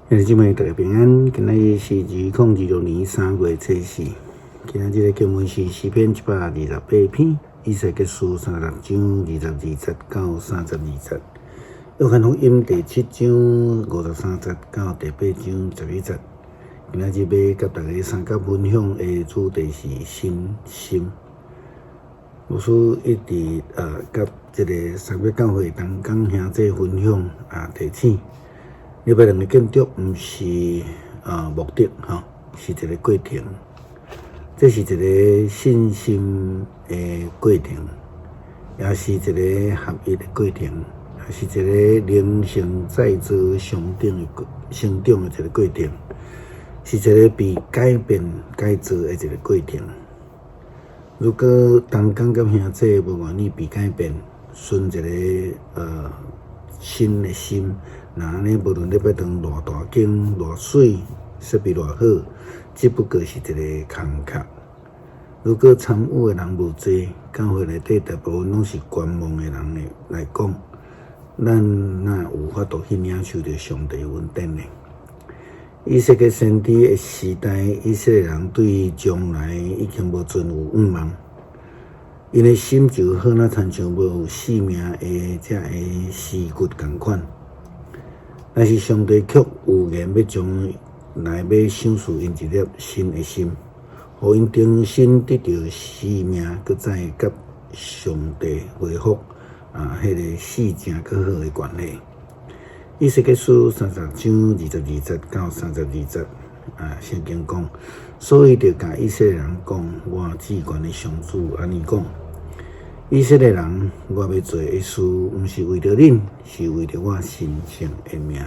兄弟姊妹，大家平安。今日是2026年3月初4。今日这个经文是诗篇128篇，以西结书36章22节到32节。约翰福音第7章53节到第8章11节。今日要甲大家三角分享的主题是信心。牧师一直甲这个三月教会同工兄弟分享提醒。你要能够建筑，毋是目的是一个过程。这是一个信心的过程，也是一个合一的过程，也是一个灵性再造上成长的一个过程，是一个被改变改造的一个过程。如果同工甲兄弟无愿意被改变，顺一个新的心。那安尼，无论你要当偌大间、偌水、设备偌好，只不过是一个空壳。如果参与的人无济，教会内底大部分拢是观望的人来讲，咱哪有法度去领受到上帝恩典呢？以色列先知的时代，以色列人对将来已经无存有盼望，因的心就好那亲像无有生命的这个尸骨同款。但是上帝却有言要将来要赏赐因一粒新的心，互因重新得到生命，搁再甲上帝恢复迄个死正较好的关系。以西结书36章22节到32节圣经讲，所以就甲以色列人讲，我至高的上主安尼讲。以色列人，我要做的事，毋是为着恁，是为着我神圣的名。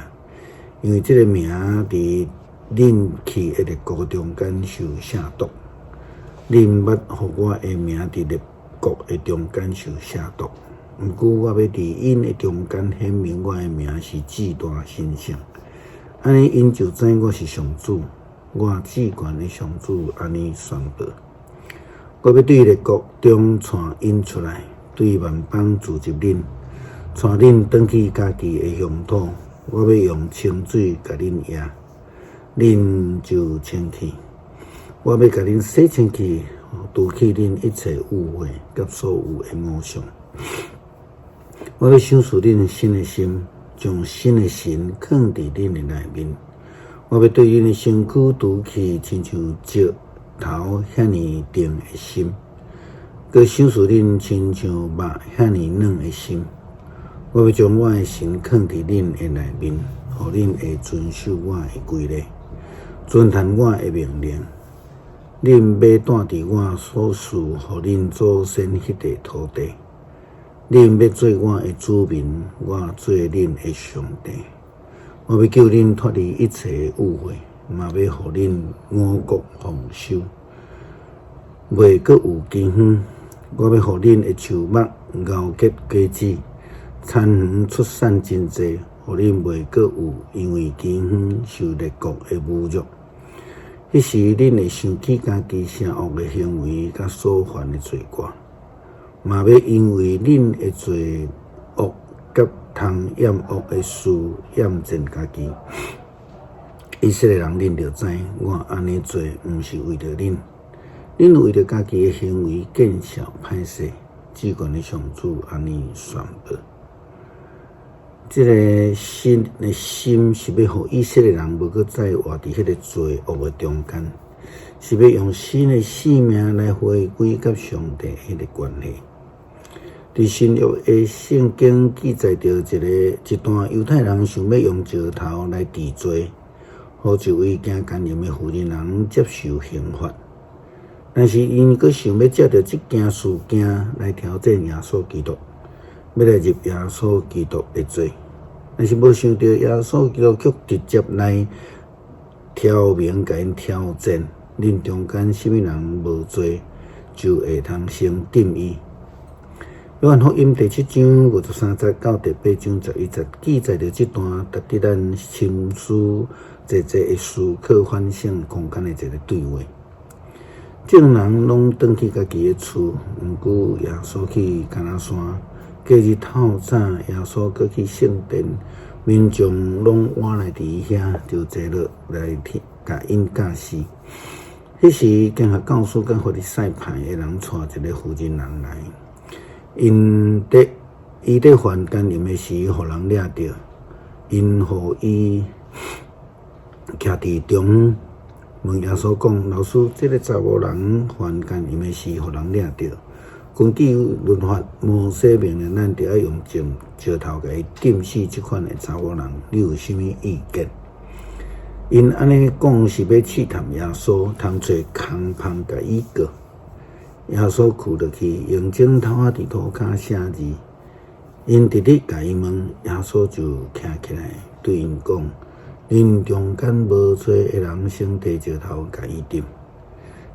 因为这个名伫恁去的列国中间受下毒，恁捌互我的名伫列国的中间受下毒。毋过我要伫因的中间显明我的名是至大神圣。安尼因就知我是上主，我至高的上主安尼宣布。我要对列国中带因出来，对万邦聚集恁，带恁返去家己的乡土。我要用清水甲恁压，恁就清气。我要甲恁洗清气，除去恁一切污秽甲所有的恶相。我要赏赐恁新的心，将新的神放伫恁的内面。我要对恁的身躯除去亲像石头遐尼定的心，佮赏赐恁亲像肉遐尼软的心。我要将我的神放伫恁的内面，互恁会遵守我的规律，遵行我的命令。恁要住伫我所赐互恁祖先迄块土地。恁要做我的子民，我做恁的上帝。我要救恁脱离一切污秽。嘛要互恁五谷丰收，袂阁有饥荒。我要互恁的树木熬结果子，产园出产真济，互恁袂阁有因为饥荒受列国的侮辱。迄时恁会想起家己邪恶的行为甲所犯的罪过，嘛要因为恁的罪恶甲通厌恶的事厌憎家己。以色列人，恁着知，我安尼做，毋是为着恁，恁为着家己的行为见笑歹势。至高的上主安尼宣布。这个新的心是要互以色列人无搁再活伫迄个罪恶的中间，是要用新的生命来回归甲上帝迄个关系。伫新约的圣经记载着一段犹太人想要用石头来治罪。互一位行奸淫的妇人接受刑罚，但是因阁想要借着这件事件来挑战耶稣基督，要来入耶稣基督的罪，但是无想到耶稣基督却直接来挑明甲因挑战，恁中间什么人无罪，就会通先定义。约翰福音第7章53节到第8章11节记载着这段值得咱深思济的思考反省空间的一个对话。众人拢返去家己的厝，毋过耶稣去橄榄山。隔日透早，耶稣过去圣殿，民众拢挖来伫伊遐，就坐落来甲因教死。迄时，经学教师甲法律赛派的人带一个负责人来，伊伫犯奸淫的时，互人掠着，因互伊徛伫中，问耶稣讲：老师，这个查某人犯奸淫的时，互人掠着，根据律法，摩西命令咱着要用石头甲伊钉死即款的查某人，你有啥物意见？因安尼讲是要试探耶稣，通找空芳甲伊告。耶稣跍落去，用镜头伫涂骹写字。因直直甲伊问，耶稣就徛起来，对因讲：恁中间无罪的人先摕石头甲伊钉。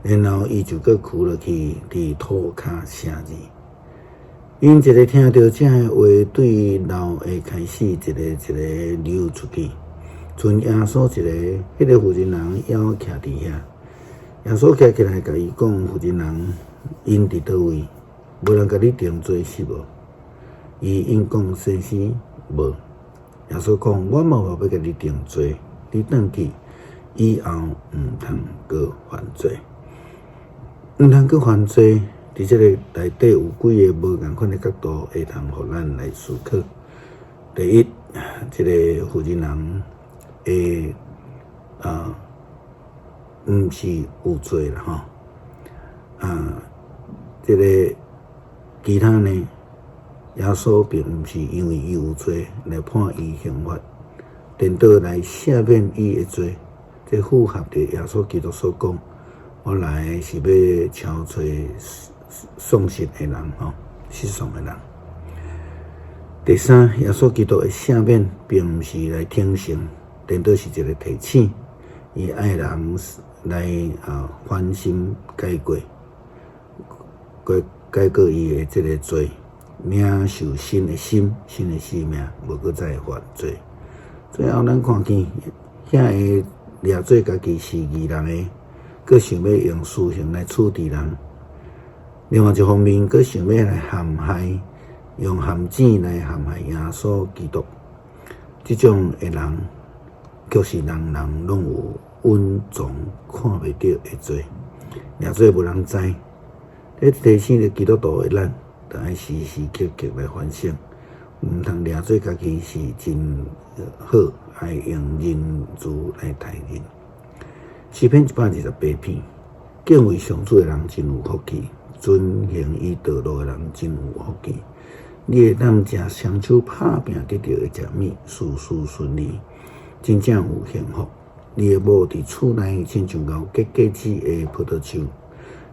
然后伊就搁跍落去，伫涂骹写字。因一个听到这个话，对楼下开始一个溜出去。剩耶稣一个，迄个负责人还徛伫遐。耶稣徛起来甲伊讲：负责人，因伫倒位？无人甲你定罪是无？伊因讲：先生，无。耶稣讲：我嘛无要甲你定罪，你转去，以后毋通搁犯罪。毋通搁犯罪，伫即个内底有几个无共款的角度，会通互咱来思考。第一，即个负责人会毋是有罪啦吼，即个其他呢，耶稣并毋是因为伊有罪来判伊刑罚，颠倒来赦免伊的罪，这符合着耶稣基督所讲。我来是要敲找丧失的人吼，失丧的人。第三，耶稣基督的赦免并毋是来挺身，颠倒是一个提醒，伊爱人来翻心改过，改过伊的这个罪，领受新的心、新的生命，无搁再犯罪。最后，咱看见遐个掠做家己是义人的。佮想要用私刑来处置人，另外一方面，佮想要来陷害，用陷阱来陷害耶稣基督。这种的人，却是人人拢有隐藏看袂到的罪，掠做无人知。这提醒着基督徒的咱，着爱时时刻刻来反省，毋通掠做家己是真好，爱用人字来待人。诗篇128篇，敬畏上主的人真有福气，遵行伊道路的人真有福气。你会当食双手拍拼得到的食物，事事顺利，真正有幸福。你的某伫厝内，亲像熬结果子的葡萄树；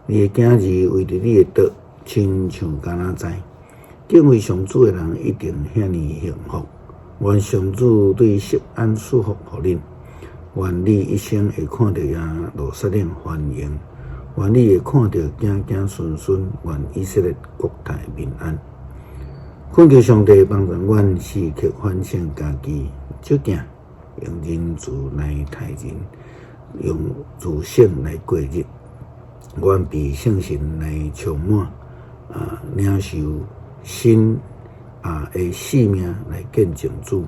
你的囝儿围伫你的桌，亲像橄榄栽。敬畏上主的人一定遐尼幸福。愿上主对惜安祝福互恁。愿你一生会看到耶路撒冷繁荣，愿你会看到子子孙孙，愿以色列国泰民安。恳求上帝帮助阮时刻反省家己，少行用人字来待人，用自省来过日。愿被圣神来充满，领受新的生命来见证主。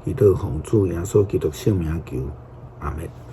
祈祷奉主耶稣基督圣名求。阿们。